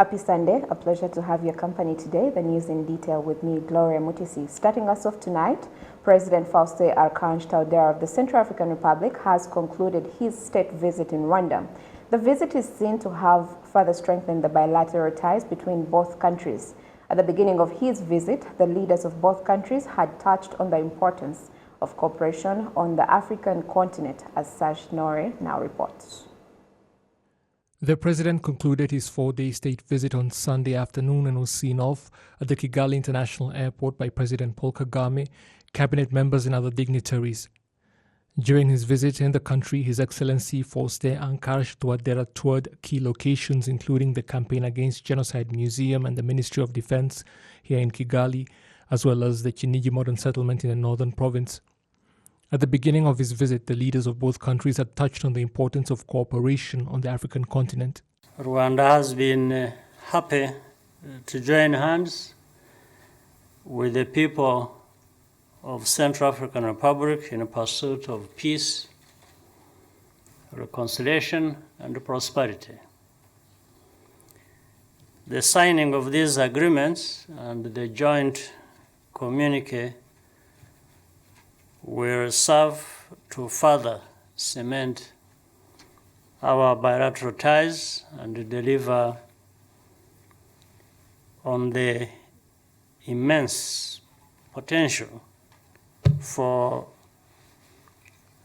Happy Sunday. A pleasure to have your company today. The news in detail with me, Gloria Mutisi. Starting us off tonight, President Faustin Archange Touadera of the Central African Republic has concluded his state visit in Rwanda. The visit is seen to have further strengthened the bilateral ties between both countries. At the beginning of his visit, the leaders of both countries had touched on the importance of cooperation on the African continent, as Sash Nore now reports. The president concluded his 4-day state visit on Sunday afternoon and was seen off at the Kigali International Airport by President Paul Kagame, cabinet members and other dignitaries. During his visit in the country, His Excellency Faustin Archange Touadera toured key locations including the Campaign Against Genocide Museum and the Ministry of Defense here in Kigali, as well as the Kinigi Modern Settlement in the northern province. At the beginning of his visit, the leaders of both countries had touched on the importance of cooperation on the African continent. Rwanda has been happy to join hands with the people of Central African Republic in a pursuit of peace, reconciliation, and prosperity. The signing of these agreements and the joint communique will serve to further cement our bilateral ties and deliver on the immense potential for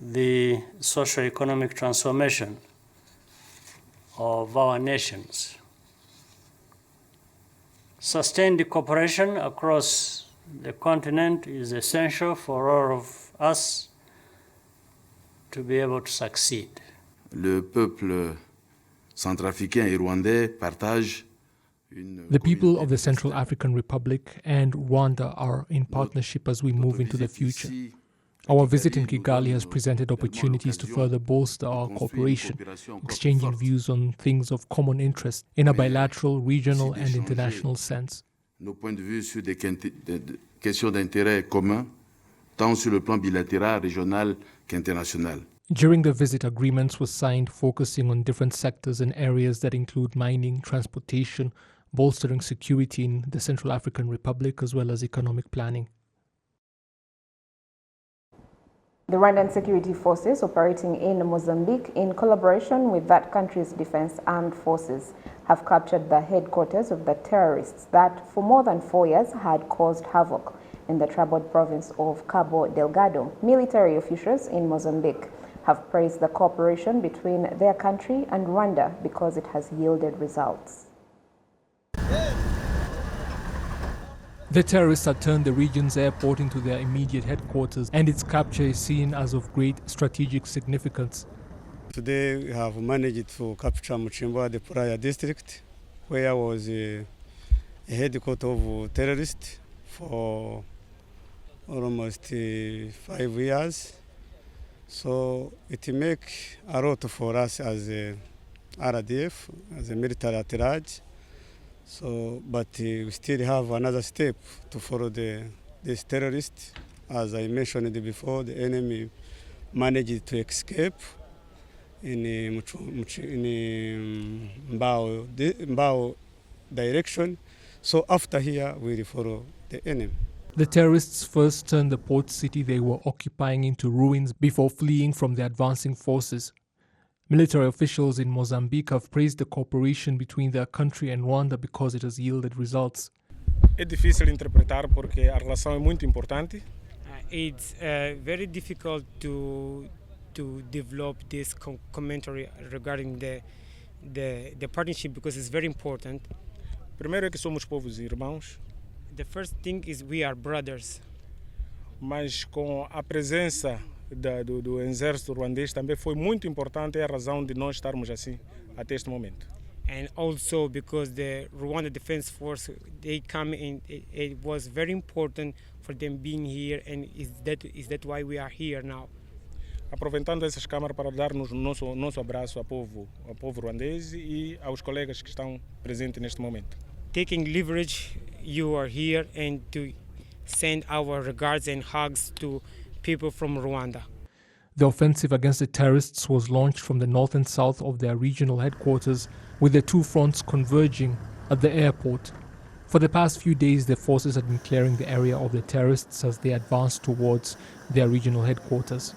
the socio-economic transformation of our nations. Sustained cooperation across the continent is essential for all of us to be able to succeed. Le peuple centrafricain et rwandais partagent The people of the Central African Republic and Rwanda are in partnership as we move into the future. Our visit in Kigali has presented opportunities to further bolster our cooperation, exchanging views on things of common interest in a bilateral, regional and international sense. Nos points de vue sur des questions d'intérêt commun, tant sur le plan bilatéral, régional qu'international. During the visit, agreements were signed focusing on different sectors and areas that include mining, transportation, bolstering security in the Central African Republic, as well as economic planning. The Rwandan security forces operating in Mozambique, in collaboration with that country's defense armed forces, have captured the headquarters of the terrorists that, for more than 4 years, had caused havoc in the troubled province of Cabo Delgado. Military officials in Mozambique have praised the cooperation between their country and Rwanda because it has yielded results. The terrorists had turned the region's airport into their immediate headquarters, and its capture is seen as of great strategic significance. Today we have managed to capture Muchimba, the Praia district, where was a headquarters of terrorists for almost 5 years. So it makes a lot for us as a RDF, as a military at large. So, but we still have another step to follow these terrorists. As I mentioned before, the enemy managed to escape in Mbao direction. So after here, we follow the enemy. The terrorists first turned the port city they were occupying into ruins before fleeing from the advancing forces. Military officials in Mozambique have praised the cooperation between their country and Rwanda because it has yielded results. É difícil interpretar porque a relação é muito importante. It's very difficult to develop this commentary regarding the partnership because it's very important. Primeiro é que somos povos irmãos. The first thing is we are brothers. Mas com a presença do exército ruandês também foi muito importante, é a razão de nós estarmos assim até este momento. And also because the Rwanda Defense Force, they come in, it was very important for them being here, and is that why we are here now. Aproveitando essas câmaras para dar-nos nosso abraço ao povo ruandês e aos colegas que estão presentes neste momento. Taking leverage, you are here, and to send our regards and hugs to people from Rwanda. The offensive against the terrorists was launched from the north and south of their regional headquarters, with the two fronts converging at the airport. For the past few days, the forces had been clearing the area of the terrorists as they advanced towards their regional headquarters.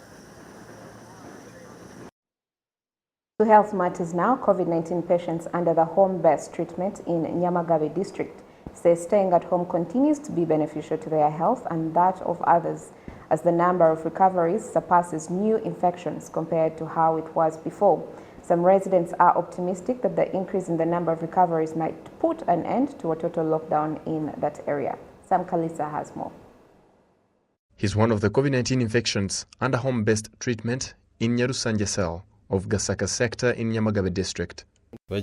To health matters now, COVID-19 patients under the home-based treatment in Nyamagabe district say staying at home continues to be beneficial to their health and that of others, as the number of recoveries surpasses new infections compared to how it was before. Some residents are optimistic that the increase in the number of recoveries might put an end to a total lockdown in that area. Sam Kalisa has more. He's one of the COVID-19 infections under home-based treatment in Nyarusanje cell of Gasaka sector in Nyamagabe district. I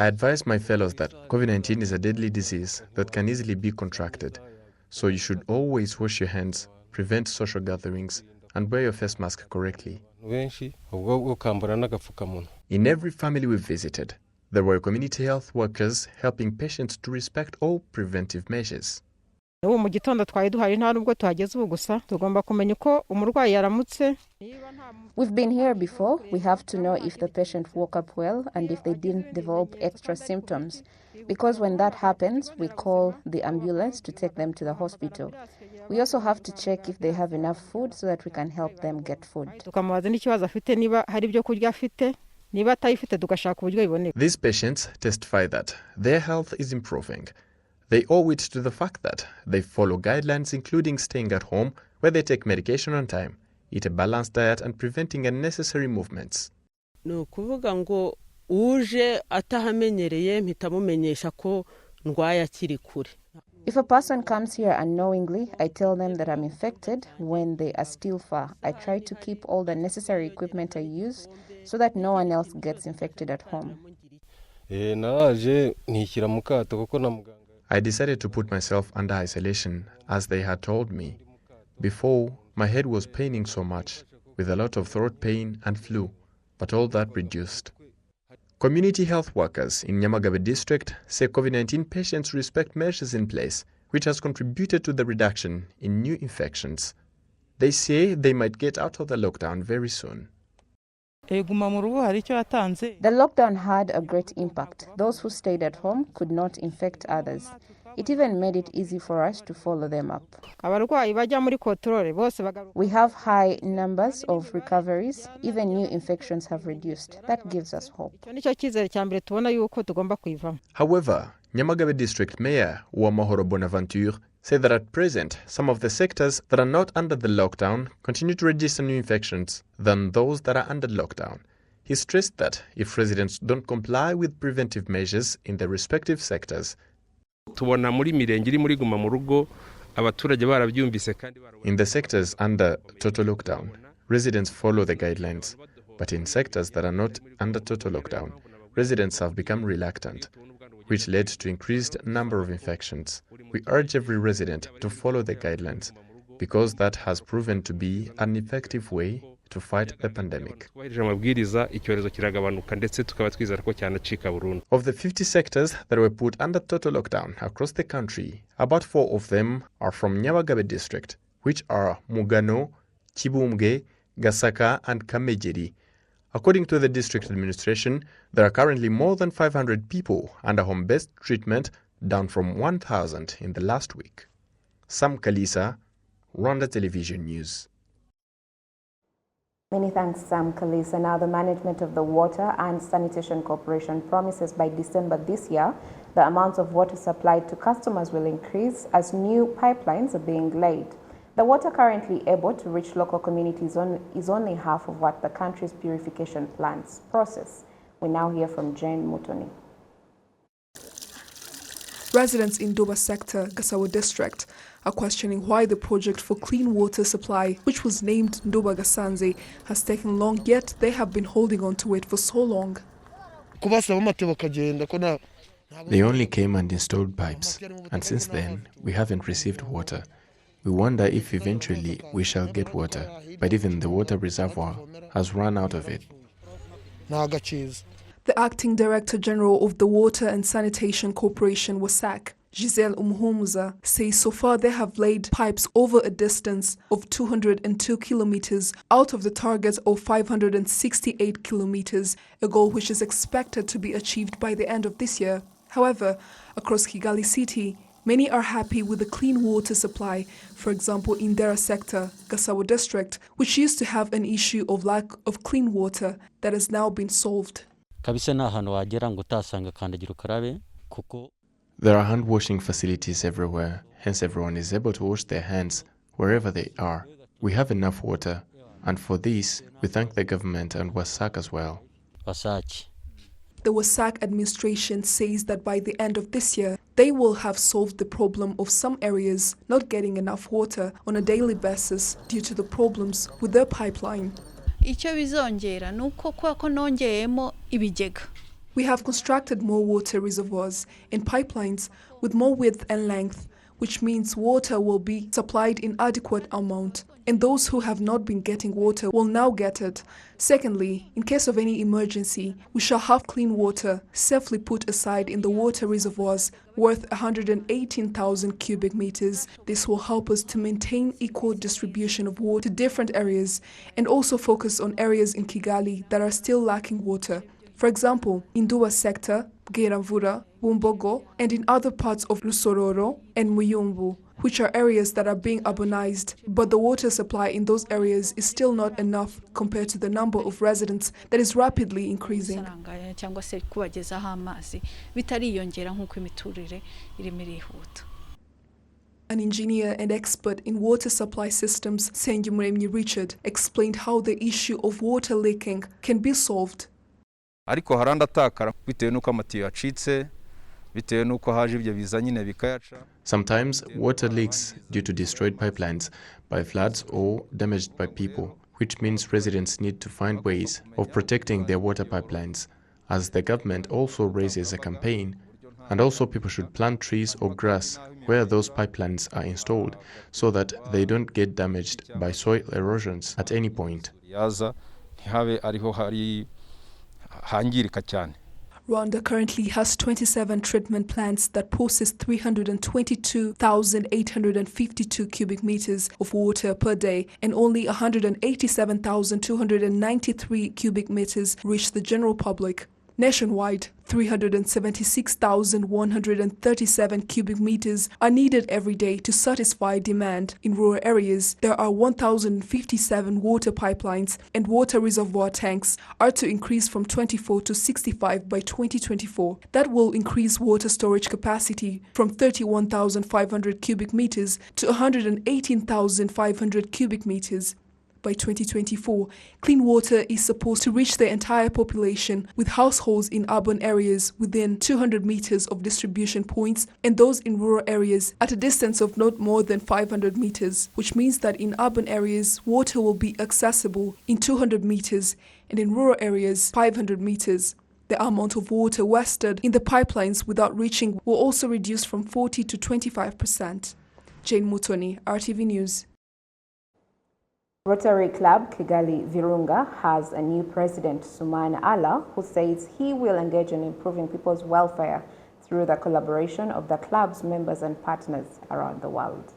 advise my fellows that COVID-19 is a deadly disease that can easily be contracted. So you should always wash your hands, prevent social gatherings, and wear your face mask correctly. In every family we visited, there were community health workers helping patients to respect all preventive measures. We've been here before. We have to know if the patient woke up well and if they didn't develop extra symptoms. Because when that happens, we call the ambulance to take them to the hospital. We also have to check if they have enough food so that we can help them get food. These patients testify that their health is improving. They owe it to the fact that they follow guidelines including staying at home where they take medication on time, eat a balanced diet and preventing unnecessary movements. If a person comes here unknowingly, I tell them that I'm infected when they are still far. I try to keep all the necessary equipment I use so that no one else gets infected at home. I decided to put myself under isolation as they had told me. Before, my head was paining so much, with a lot of throat pain and flu, but all that reduced. Community health workers in Nyamagabe district say COVID-19 patients respect measures in place, which has contributed to the reduction in new infections. They say they might get out of the lockdown very soon. The lockdown had a great impact. Those who stayed at home could not infect others. It even made it easy for us to follow them up. We have high numbers of recoveries. Even new infections have reduced. That gives us hope. However, Nyamagabe District Mayor Uwamahoro Bonaventure said that at present, some of the sectors that are not under the lockdown continue to register new infections than those that are under lockdown. He stressed that if residents don't comply with preventive measures in their respective sectors, in the sectors under total lockdown, residents follow the guidelines. But in sectors that are not under total lockdown, residents have become reluctant, which led to increased number of infections. We urge every resident to follow the guidelines because that has proven to be an effective way to fight the pandemic. Of the 50 sectors that were put under total lockdown across the country, about 4 of them are from Nyamagabe district, which are Mugano, Chibumge, Gasaka and Kamejeri. According to the district administration, there are currently more than 500 people under home-based treatment, down from 1,000 in the last week. Sam Kalisa, Rwanda Television News. Many thanks, Sam Kalisa. Now, the management of the Water and Sanitation Corporation promises by December this year the amounts of water supplied to customers will increase as new pipelines are being laid. The water currently able to reach local communities is only half of what the country's purification plants process. We now hear from Jane Mutoni. Residents in Doba sector, Gasawa district, are questioning why the project for clean water supply, which was named Ndoba Gasanze, has taken long, yet they have been holding on to it for so long. They only came and installed pipes, and since then, we haven't received water. We wonder if eventually we shall get water, but even the water reservoir has run out of it. The acting Director General of the Water and Sanitation Corporation was sacked. Giselle Umuhumuza says so far they have laid pipes over a distance of 202 kilometers out of the target of 568 kilometers, a goal which is expected to be achieved by the end of this year. However, across Kigali city, many are happy with the clean water supply. For example, in Dera sector, Gasabo district, which used to have an issue of lack of clean water that has now been solved. There are hand-washing facilities everywhere, hence everyone is able to wash their hands wherever they are. We have enough water, and for this, we thank the government and WASAC as well. The WASAC administration says that by the end of this year, they will have solved the problem of some areas not getting enough water on a daily basis due to the problems with their pipeline. We have constructed more water reservoirs and pipelines with more width and length, which means water will be supplied in adequate amount, and those who have not been getting water will now get it. Secondly, in case of any emergency, we shall have clean water safely put aside in the water reservoirs worth 118,000 cubic meters. This will help us to maintain equal distribution of water to different areas and also focus on areas in Kigali that are still lacking water. For example, in Dua sector, Bweramvura, Bumbogo, and in other parts of Rusororo and Muyumbu, which are areas that are being urbanized, but the water supply in those areas is still not enough compared to the number of residents that is rapidly increasing. An engineer and expert in water supply systems, Senjumuremyi Richard, explained how the issue of water leaking can be solved. Sometimes water leaks due to destroyed pipelines by floods or damaged by people, which means residents need to find ways of protecting their water pipelines, as the government also raises a campaign, and also people should plant trees or grass where those pipelines are installed so that they don't get damaged by soil erosions at any point. Rwanda currently has 27 treatment plants that process 322,852 cubic meters of water per day, and only 187,293 cubic meters reach the general public. Nationwide, 376,137 cubic meters are needed every day to satisfy demand. In rural areas, there are 1,057 water pipelines, and water reservoir tanks are to increase from 24 to 65 by 2024. That will increase water storage capacity from 31,500 cubic meters to 118,500 cubic meters. By 2024, clean water is supposed to reach the entire population, with households in urban areas within 200 meters of distribution points and those in rural areas at a distance of not more than 500 meters, which means that in urban areas, water will be accessible in 200 meters and in rural areas, 500 meters. The amount of water wasted in the pipelines without reaching will also reduce from 40 to 25%. Jane Mutoni, RTV News. Rotary Club Kigali Virunga has a new president, Suman Allah, who says he will engage in improving people's welfare through the collaboration of the club's members and partners around the world.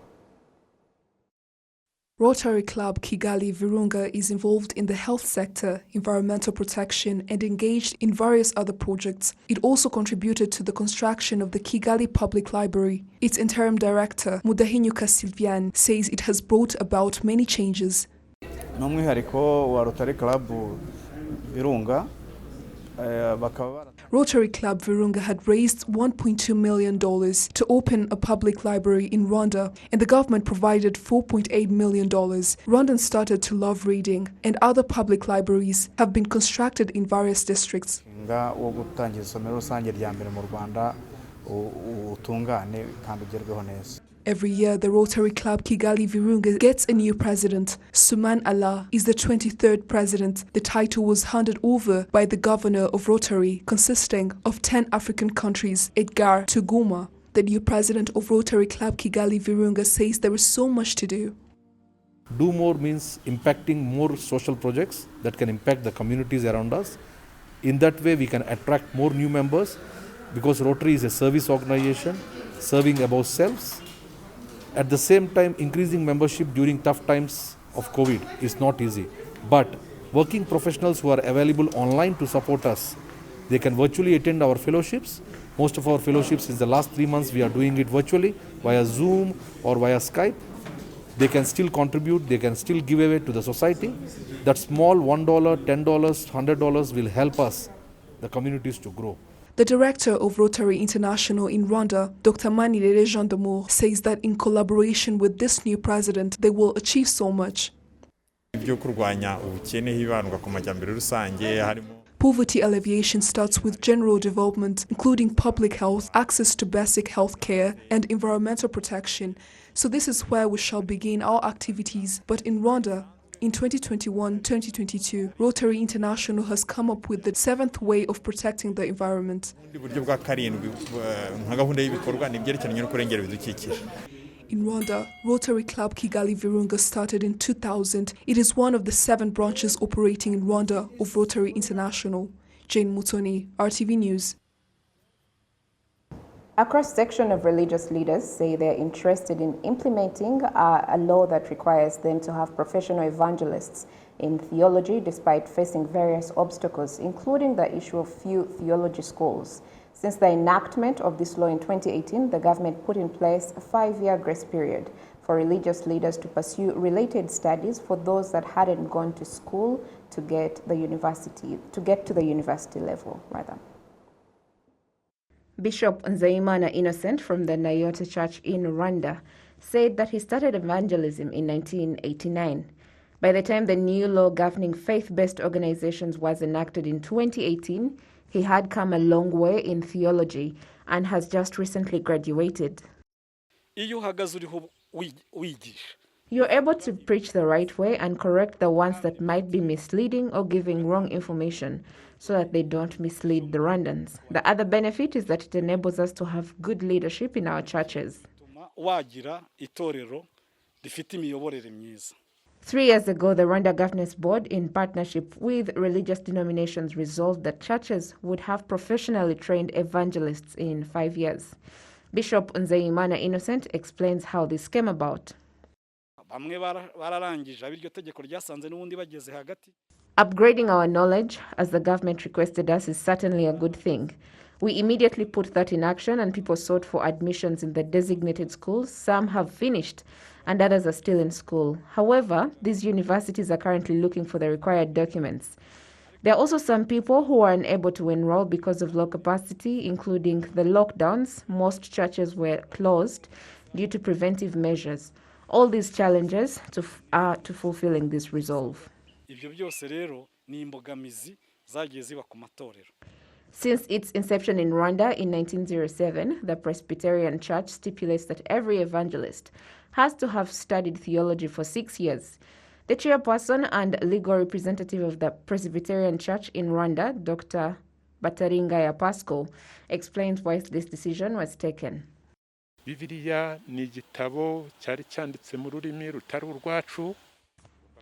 Rotary Club Kigali Virunga is involved in the health sector, environmental protection, and engaged in various other projects. It also contributed to the construction of the Kigali Public Library. Its interim director, Mudahinyuka Sylviane, says it has brought about many changes. Rotary Club Virunga Rotary Club Virunga had raised $1.2 million to open a public library in Rwanda, and the government provided $4.8 million. Rwandans started to love reading, and other public libraries have been constructed in various districts. Every year, the Rotary Club Kigali Virunga gets a new president. Suman Allah is the 23rd president. The title was handed over by the governor of Rotary, consisting of 10 African countries, Edgar Tuguma. The new president of Rotary Club Kigali Virunga says there is so much to do. Do more means impacting more social projects that can impact the communities around us. In that way, we can attract more new members, because Rotary is a service organization. serving above selves. At the same time, increasing membership during tough times of COVID is not easy. But working professionals who are available online to support us, they can virtually attend our fellowships. Most of our fellowships in the last 3 months, we are doing it virtually via Zoom or via Skype. They can still contribute, they can still give away to the society. That small $1, $10, $100 will help us, the communities, to grow. The director of Rotary International in Rwanda, Dr. Manirere Jean d'Amour, says that in collaboration with this new president, they will achieve so much. Poverty alleviation starts with general development, including public health, access to basic health care, and environmental protection. So this is where we shall begin our activities. But in Rwanda, in 2021-2022, Rotary International has come up with the 7th way of protecting the environment. In Rwanda, Rotary Club Kigali Virunga started in 2000. It is one of the 7 branches operating in Rwanda of Rotary International. Jane Mutoni, RTV News. A cross-section of religious leaders say they're interested in implementing a law that requires them to have professional evangelists in theology despite facing various obstacles, including the issue of few theology schools. Since the enactment of this law in 2018, the government put in place a 5-year grace period for religious leaders to pursue related studies for those that hadn't gone to school to get to the university level, rather. Bishop Nzeyimana Innocent from the Nayota Church in Rwanda said that he started evangelism in 1989. By the time the new law governing faith-based organizations was enacted in 2018, he had come a long way in theology and has just recently graduated. You're able to preach the right way and correct the ones that might be misleading or giving wrong information so that they don't mislead the Rwandans. The other benefit is that it enables us to have good leadership in our churches. 3 years ago, the Rwanda Governance Board, in partnership with religious denominations, resolved that churches would have professionally trained evangelists in 5 years. Bishop Nzeyimana Innocent explains how this came about. Upgrading our knowledge, as the government requested us, is certainly a good thing. We immediately put that in action and people sought for admissions in the designated schools. Some have finished and others are still in school. However, these universities are currently looking for the required documents. There are also some people who are unable to enroll because of low capacity, including the lockdowns. Most churches were closed due to preventive measures. All these challenges are to fulfilling this resolve. Since its inception in Rwanda in 1907, the Presbyterian Church stipulates that every evangelist has to have studied theology for 6 years. The chairperson and legal representative of the Presbyterian Church in Rwanda, Dr. Bataringaya Pascal, explains why this decision was taken.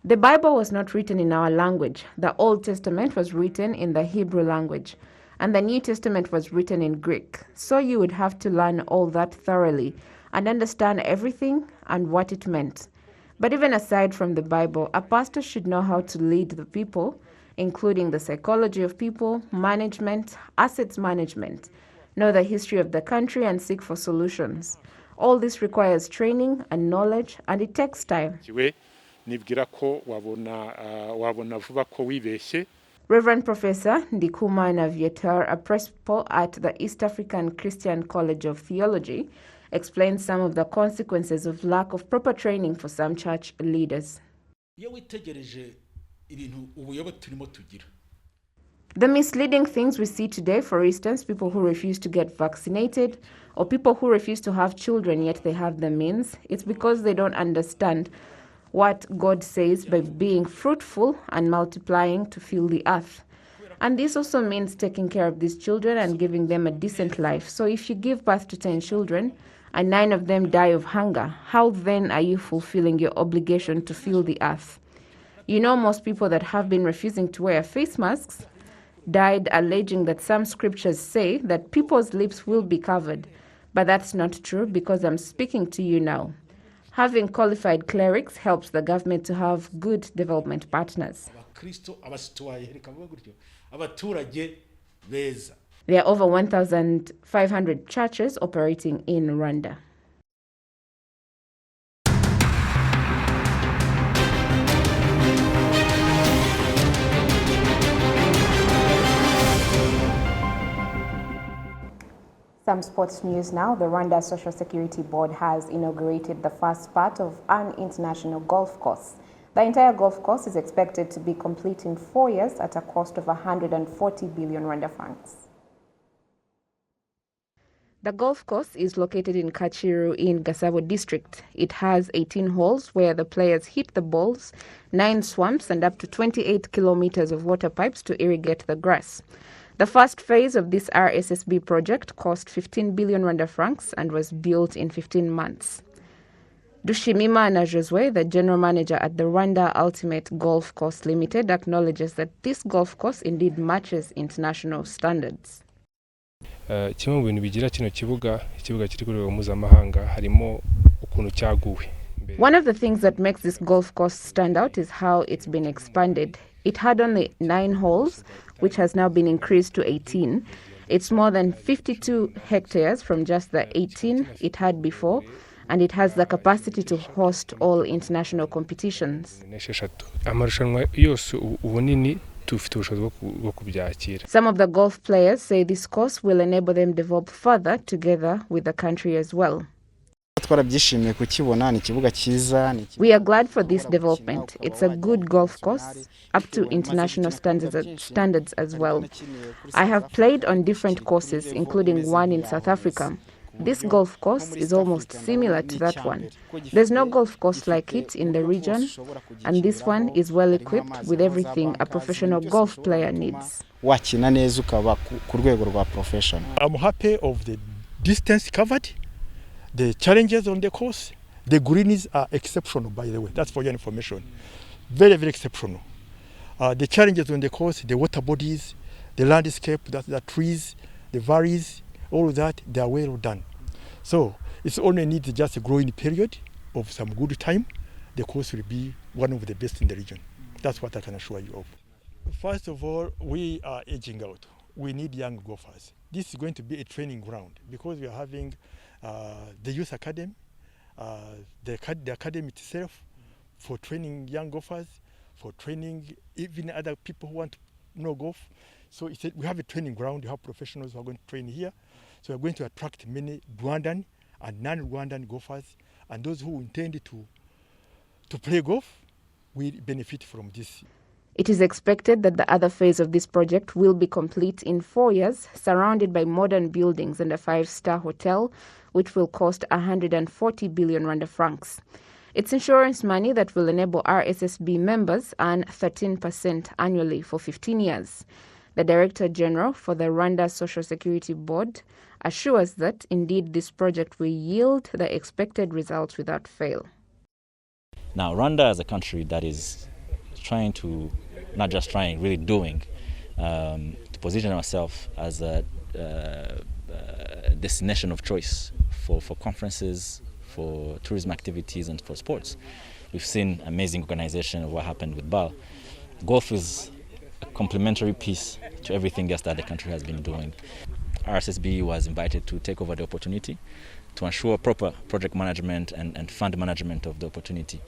The Bible was not written in our language. The Old Testament was written in the Hebrew language, and the New Testament was written in Greek. So you would have to learn all that thoroughly and understand everything and what it meant. But even aside from the Bible, a pastor should know how to lead the people, including the psychology of people, management, assets management, know the history of the country, and seek for solutions. All this requires training and knowledge, and it takes time. Reverend Professor Ndikumana Vietor, a principal at the East African Christian College of Theology, explains some of the consequences of lack of proper training for some church leaders. The misleading things we see today, for instance, people who refuse to get vaccinated or people who refuse to have children yet they have the means, it's because they don't understand what God says by being fruitful and multiplying to fill the earth. And this also means taking care of these children and giving them a decent life. So if you give birth to 10 children and 9 of them die of hunger, how then are you fulfilling your obligation to fill the earth? You know, most people that have been refusing to wear face masks died alleging that some scriptures say that people's lips will be covered. But that's not true because I'm speaking to you now. Having qualified clerics helps the government to have good development partners. There are over 1,500 churches operating in Rwanda. Some sports news now. The Rwanda Social Security Board has inaugurated the first part of an international golf course. The entire golf course is expected to be complete in 4 years at a cost of 140 billion Rwanda francs. The golf course is located in Kachiru in Gasabo district. It has 18 holes where the players hit the balls, 9 swamps and up to 28 kilometers of water pipes to irrigate the grass. The first phase of this RSSB project cost 15 billion Rwanda francs and was built in 15 months. Dushimima Josue, the general manager at the Rwanda Ultimate Golf Course Limited, acknowledges that this golf course indeed matches international standards. Kimwe mu bintu bigira kino kibuga kiri ku rwego mpuzamahanga harimo ukuntu cyaguwe. One of the things that makes this golf course stand out is how it's been expanded. It had only 9 holes, which has now been increased to 18. It's more than 52 hectares from just the 18 it had before, and it has the capacity to host all international competitions. Some of the golf players say this course will enable them develop further together with the country as well. We are glad for this development. It's a good golf course, up to international standards as well. I have played on different courses, including one in South Africa. This golf course is almost similar to that one. There's no golf course like it in the region, and this one is well equipped with everything a professional golf player needs. I'm happy of the distance covered, the challenges on the course. The greens are exceptional, by the way. That's for your information. Very, very exceptional. The challenges on the course, the water bodies, the landscape, the trees, the valleys, all of that, they are well done. So it's only needs just a growing period of some good time. The course will be one of the best in the region. That's what I can assure you of. First of all, we are aging out. We need young golfers. This is going to be a training ground because we are having the youth academy, the academy itself for training young golfers, for training even other people who want to know golf. So we have a training ground. We have professionals who are going to train here. So we're going to attract many Rwandan and non-Rwandan golfers, and those who intend to play golf will benefit from this. It is expected that the other phase of this project will be complete in 4 years, surrounded by modern buildings and a 5-star hotel, which will cost 140 billion Rwanda francs. It's insurance money that will enable RSSB members earn 13% annually for 15 years. The Director General for the Rwanda Social Security Board assures that indeed this project will yield the expected results without fail. Now, Rwanda is a country that is trying to, not just trying, really doing, to position ourselves as a destination of choice for conferences, for tourism activities, and for sports. We've seen amazing organization of what happened with BAL. Golf is a complementary piece to everything else that the country has been doing. RSSB was invited to take over the opportunity to ensure proper project management and fund management of the opportunity.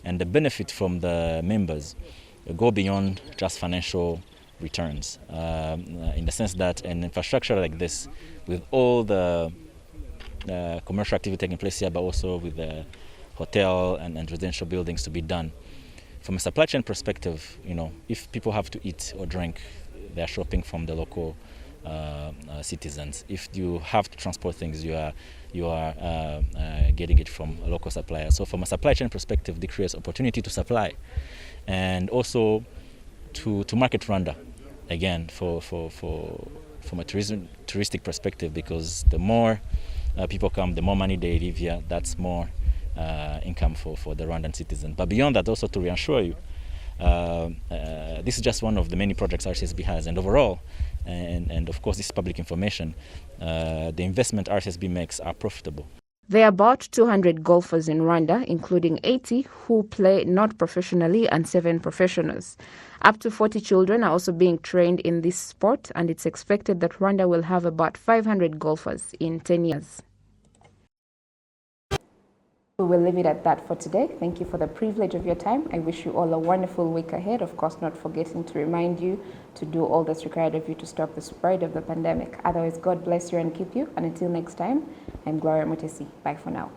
And the benefit from the members go beyond just financial returns, in the sense that an infrastructure like this, with all the commercial activity taking place here, but also with the hotel and residential buildings to be done. From a supply chain perspective, if people have to eat or drink, they are shopping from the local citizens. If you have to transport things, you are getting it from a local supplier. So from a supply chain perspective, it creates opportunity to supply, and also to market Rwanda again from a touristic perspective, because the more people come, the more money they leave here. That's more income for the Rwandan citizen. But beyond that, also to reassure you, This is just one of the many projects RCSB has, and overall, and of course this is public information, the investment RCSB makes are profitable. There are about 200 golfers in Rwanda, including 80 who play not professionally and 7 professionals. Up to 40 children are also being trained in this sport, and it's expected that Rwanda will have about 500 golfers in 10 years. We will leave it at that for today. Thank you for the privilege of your time. I wish you all a wonderful week ahead. Of course, not forgetting to remind you to do all that's required of you to stop the spread of the pandemic. Otherwise, God bless you and keep you. And until next time, I'm Gloria Mutesi. Bye for now.